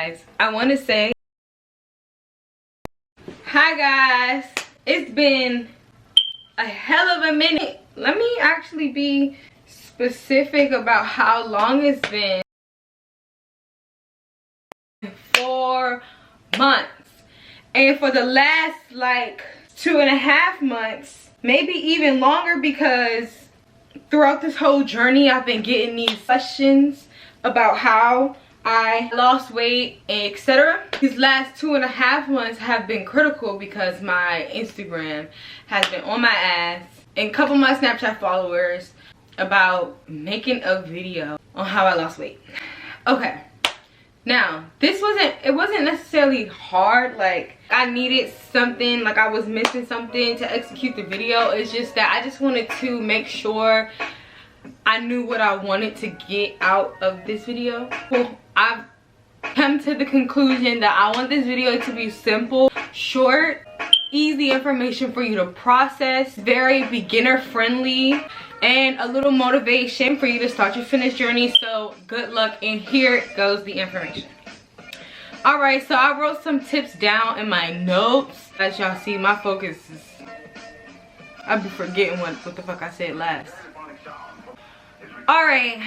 guys, I want to say hi guys. It's been a hell of a minute. Let me actually be specific about how long it's been. 4 months. And for the last like 2.5 months, maybe even longer, because throughout this whole journey I've been getting these questions about how I lost weight, etc. These last 2.5 months have been critical because my Instagram has been on my ass, and a couple of my Snapchat followers, about making a video on how I lost weight. Okay, now this wasn't necessarily hard. Like, I needed something, like I was missing something to execute the video. It's just that I just wanted to make sure I knew what I wanted to get out of this video. Well, I've come to the conclusion that I want this video to be simple, short, easy information for you to process, very beginner friendly, and a little motivation for you to start your fitness journey. So good luck, and here goes the information. Alright, so I wrote some tips down in my notes. As y'all see, my focus is, I'll be forgetting what the fuck I said last. Alright,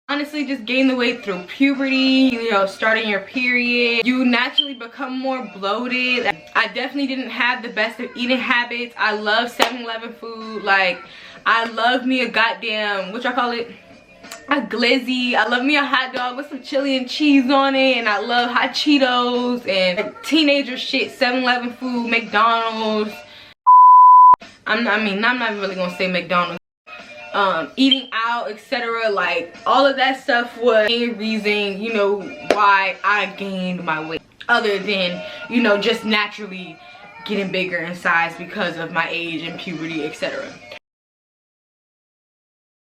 honestly, just gain the weight through puberty, you know, starting your period. You naturally become more bloated. I definitely didn't have the best of eating habits. I love 7-Eleven food. Like, I love me a goddamn, what y'all call it? A glizzy. I love me a hot dog with some chili and cheese on it. And I love hot Cheetos and like, teenager shit, 7-Eleven food, McDonald's. I'm not even really gonna say McDonald's. Eating out, etc. Like, all of that stuff was the main reason, you know, why I gained my weight, other than, you know, just naturally getting bigger in size because of my age and puberty, etc.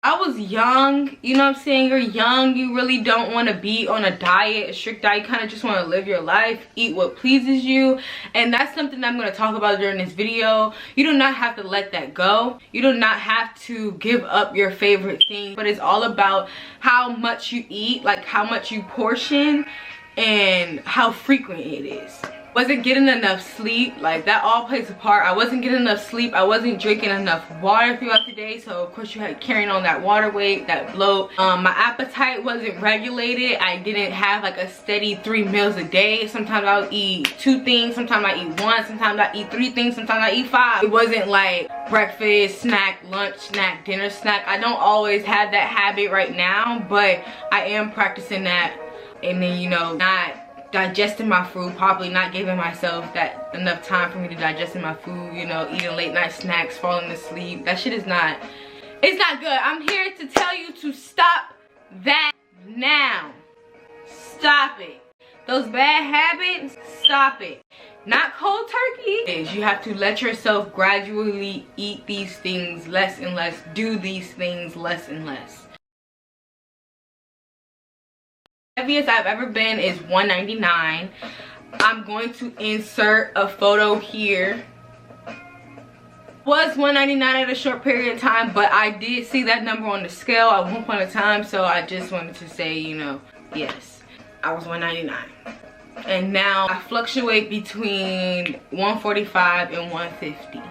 I was young, you know what I'm saying? You're young, you really don't want to be on a diet, a strict diet. You kind of just want to live your life, eat what pleases you. And that's something that I'm going to talk about during this video. You do not have to let that go. You do not have to give up your favorite thing. But it's all about how much you eat, like how much you portion, and how frequent it is. Wasn't getting enough sleep, like that all plays a part. I wasn't getting enough sleep. I wasn't drinking enough water throughout the day, so of course you had carrying on that water weight, that bloat. My appetite wasn't regulated. I didn't have like a steady 3 meals a day. Sometimes I would eat 2 things, sometimes I eat 1, sometimes I eat 3 things, sometimes I eat 5. It wasn't like breakfast, snack, lunch, snack, dinner, snack. I don't always have that habit right now, but I am practicing that. And then, you know, not digesting my food properly, not giving myself that enough time for me to digest my food, you know, eating late night snacks, falling asleep. That shit is not, it's not good. I'm here to tell you to stop that now. Stop it. Those bad habits, stop it. Not cold turkey. You have to let yourself gradually eat these things less and less, do these things less and less. Heaviest I've ever been is 199. I'm going to insert a photo here. Was 199 at a short period of time, but I did see that number on the scale at one point in time, so I just wanted to say, you know, yes, I was 199. And now I fluctuate between 145 and 150.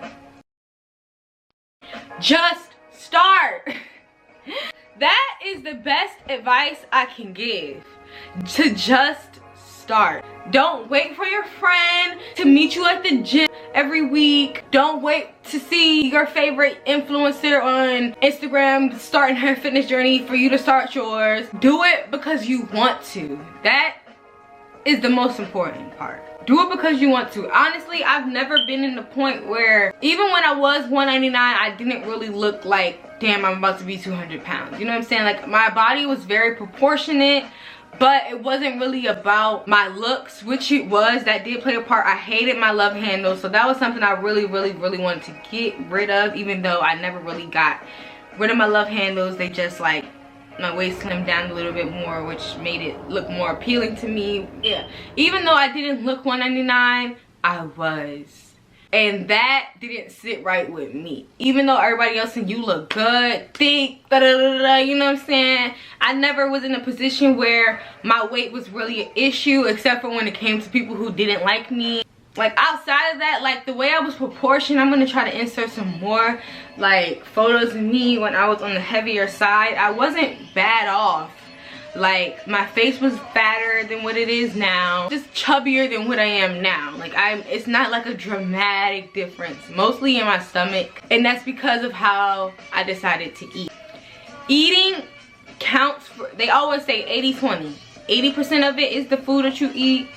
Just start. That is the best advice I can give. To just start. Don't wait for your friend to meet you at the gym every week. Don't wait to see your favorite influencer on Instagram starting her fitness journey for you to start yours. Do it because you want to. That is the most important part. Do it because you want to. Honestly, I've never been in the point where, even when I was 199, I didn't really look like, damn, I'm about to be 200 pounds. You know what I'm saying? Like, my body was very proportionate, but it wasn't really about my looks, which it was. That did play a part. I hated my love handles, so that was something I really wanted to get rid of, even though I never really got rid of my love handles. They just, like, my waist slimmed down a little bit more, which made it look more appealing to me. Yeah, even though I didn't look 199, I was And that didn't sit right with me. Even though everybody else said you look good, thick, da da da da, you know what I'm saying? I never was in a position where my weight was really an issue, except for when it came to people who didn't like me. Like outside of that, like the way I was proportioned, I'm gonna try to insert some more like photos of me when I was on the heavier side. I wasn't bad off. Like my face was fatter than what it is now, just chubbier than what I am now. Like it's not like a dramatic difference, mostly in my stomach, and that's because of how I decided to eat. Eating counts for, they always say 80-20. 80% of it is the food that you eat,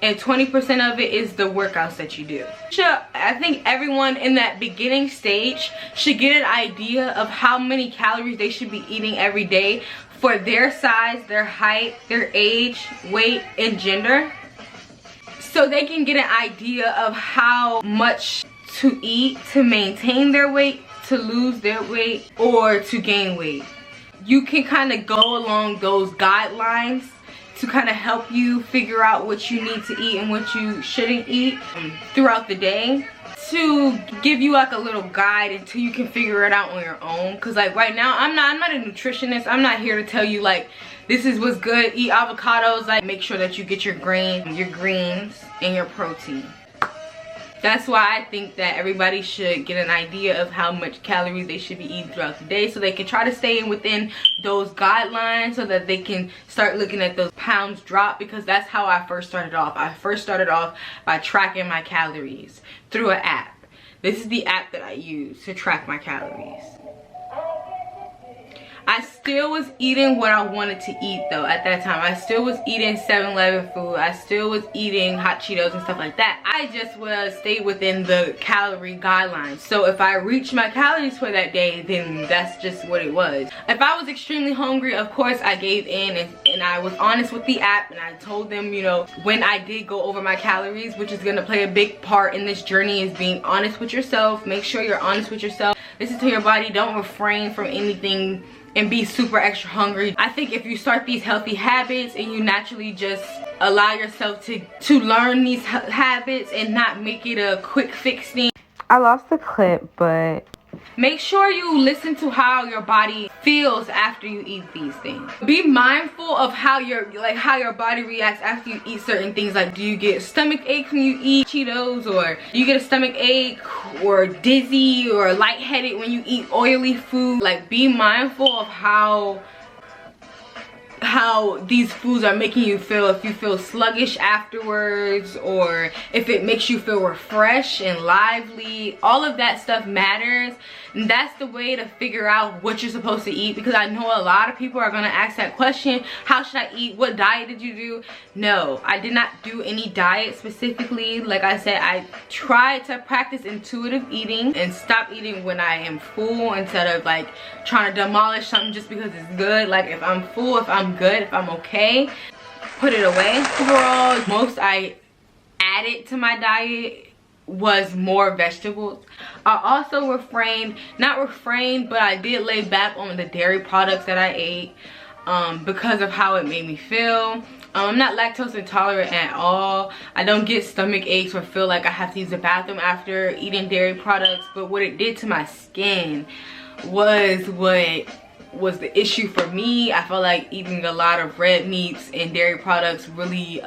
and 20% of it is the workouts that you do. I think everyone in that beginning stage should get an idea of how many calories they should be eating every day for their size, their height, their age, weight, and gender, so they can get an idea of how much to eat to maintain their weight, to lose their weight, or to gain weight. You can kind of go along those guidelines to kind of help you figure out what you need to eat and what you shouldn't eat throughout the day, to give you like a little guide until you can figure it out on your own. Because like right now I'm not a nutritionist. I'm not here to tell you like this is what's good, eat avocados. Like make sure that you get your greens and your protein. That's why I think that everybody should get an idea of how much calories they should be eating throughout the day, so they can try to stay within those guidelines, so that they can start looking at those pounds drop. Because that's how I first started off. I first started off by tracking my calories through an app. This is the app that I use to track my calories. I still was eating what I wanted to eat though at that time. I still was eating 7-Eleven food. I still was eating hot Cheetos and stuff like that. I just stayed within the calorie guidelines. So if I reached my calories for that day, then that's just what it was. If I was extremely hungry, of course I gave in, and I was honest with the app, and I told them, you know, when I did go over my calories, which is going to play a big part in this journey, is being honest with yourself. Make sure you're honest with yourself. Listen to your body. Don't refrain from anything and be super extra hungry. I think if you start these healthy habits and you naturally just allow yourself to learn these habits and not make it a quick fix thing. I lost the clip, but make sure you listen to how your body feels after you eat these things. Be mindful of how your body reacts after you eat certain things. Like, do you get stomach aches when you eat Cheetos, or do you get a stomach ache or dizzy or lightheaded when you eat oily food? Like, be mindful of how these foods are making you feel. If you feel sluggish afterwards, or if it makes you feel refreshed and lively, all of that stuff matters. And that's the way to figure out what you're supposed to eat, because I know a lot of people are going to ask that question, how should I eat? What diet did you do? No, I did not do any diet specifically. Like I said, I tried to practice intuitive eating and stop eating when I am full, instead of like trying to demolish something just because it's good. Like, if I'm full, if I'm good, if I'm okay, put it away. Overall, most I added to my diet was more vegetables. I also not refrained, but I did lay back on the dairy products that I ate because of how it made me feel. I'm not lactose intolerant at all. I don't get stomach aches or feel like I have to use the bathroom after eating dairy products, but what it did to my skin was what was the issue for me. I felt like eating a lot of red meats and dairy products really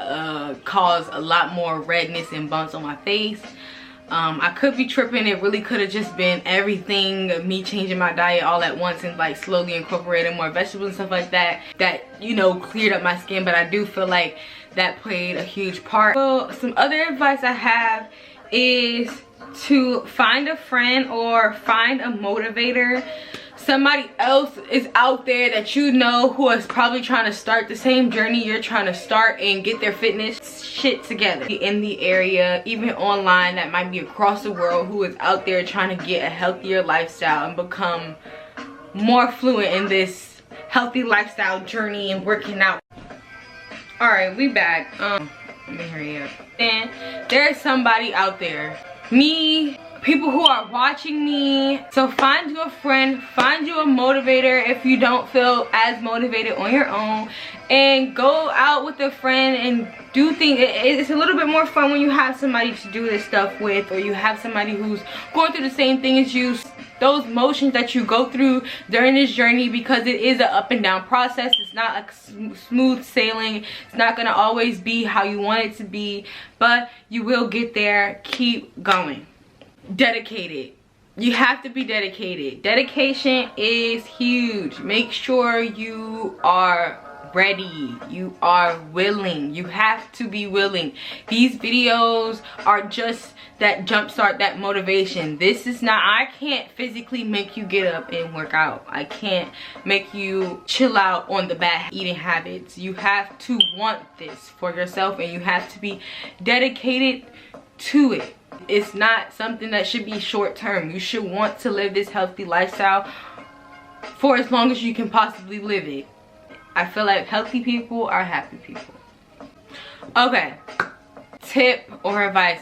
caused a lot more redness and bumps on my face. I could be tripping. It really could have just been everything, me changing my diet all at once and like slowly incorporating more vegetables and stuff like that, you know, cleared up my skin. But I do feel like that played a huge part. So some other advice I have is to find a friend or find a motivator. Somebody else is out there that you know who is probably trying to start the same journey you're trying to start and get their fitness shit together in the area, even online, that might be across the world, who is out there trying to get a healthier lifestyle and become more fluent in this healthy lifestyle journey and working out. All right, we back. Let me hurry up. And there's somebody out there, me people who are watching me. So find you a friend, find you a motivator if you don't feel as motivated on your own, and go out with a friend and do things. It's a little bit more fun when you have somebody to do this stuff with, or you have somebody who's going through the same thing as you. Those motions that you go through during this journey, because it is an up and down process. It's not a smooth sailing. It's not gonna always be how you want it to be, but you will get there. Keep going. Dedicated. You have to be dedicated. Dedication is huge. Make sure you are ready, you are willing. You have to be willing. These videos are just that jumpstart, that motivation. This is not, I can't physically make you get up and work out. I can't make you chill out on the bad eating habits. You have to want this for yourself, and you have to be dedicated to it. It's not something that should be short term. You should want to live this healthy lifestyle for as long as you can possibly live it. I feel like healthy people are happy people. Okay, tip or advice: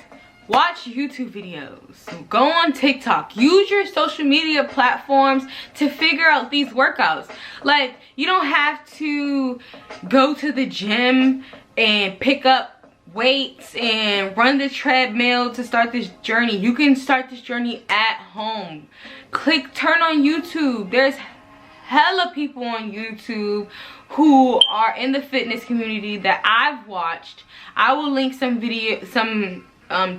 watch YouTube videos, go on TikTok, use your social media platforms to figure out these workouts. Like, you don't have to go to the gym and pick up weights and run the treadmill to start this journey. You can start this journey at home. Turn on YouTube. There's hella people on YouTube who are in the fitness community that I've watched. I will link some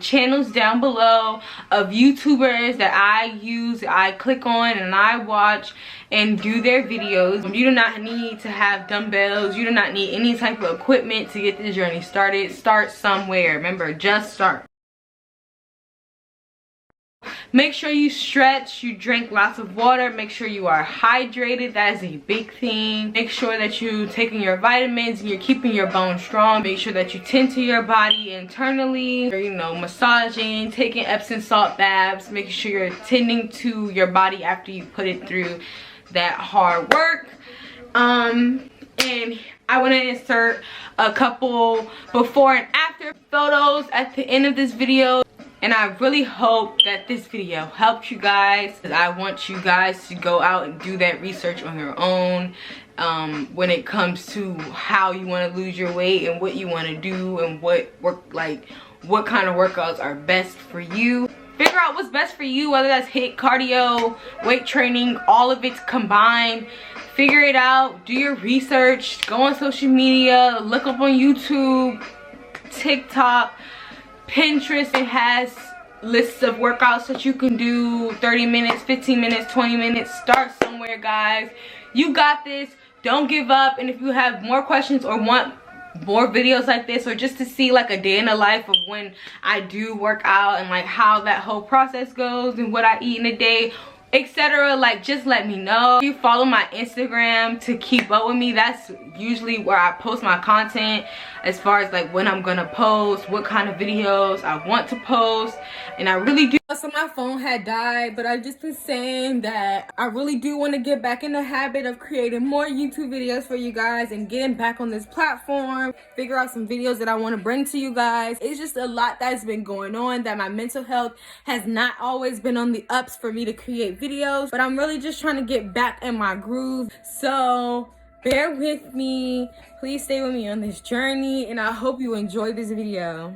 channels down below of YouTubers that I click on and I watch and do their videos. You do not need to have dumbbells. You do not need any type of equipment to get this journey started. Start somewhere. Remember, just start. Make sure you stretch, you drink lots of water, make sure you are hydrated. That is a big thing. Make sure that you're taking your vitamins and you're keeping your bones strong. Make sure that you tend to your body internally, or, you know, massaging, taking Epsom salt baths, making sure you're tending to your body after you put it through that hard work. And I want to insert a couple before and after photos at the end of this video. And I really hope that this video helped you guys. I want you guys to go out and do that research on your own when it comes to how you want to lose your weight and what you want to do and what kind of workouts are best for you. Figure out what's best for you, whether that's HIIT, cardio, weight training, all of it combined. Figure it out. Do your research. Go on social media. Look up on YouTube, TikTok, Pinterest. It has lists of workouts that you can do, 30 minutes, 15 minutes, 20 minutes. Start somewhere, guys. You got this. Don't give up. And if you have more questions or want more videos like this, or just to see like a day in the life of when I do work out and like how that whole process goes and what I eat in a day, etc., like, just let me know. You follow my Instagram to keep up with me. That's usually where I post my content, as far as like when I'm gonna post, what kind of videos I want to post. And I really do. So my phone had died, but I just been saying that I really do want to get back in the habit of creating more YouTube videos for you guys and getting back on this platform, figure out some videos that I want to bring to you guys. It's just a lot that's been going on, that my mental health has not always been on the ups for me to create videos, but I'm really just trying to get back in my groove. So bear with me, please stay with me on this journey, and I hope you enjoy this video.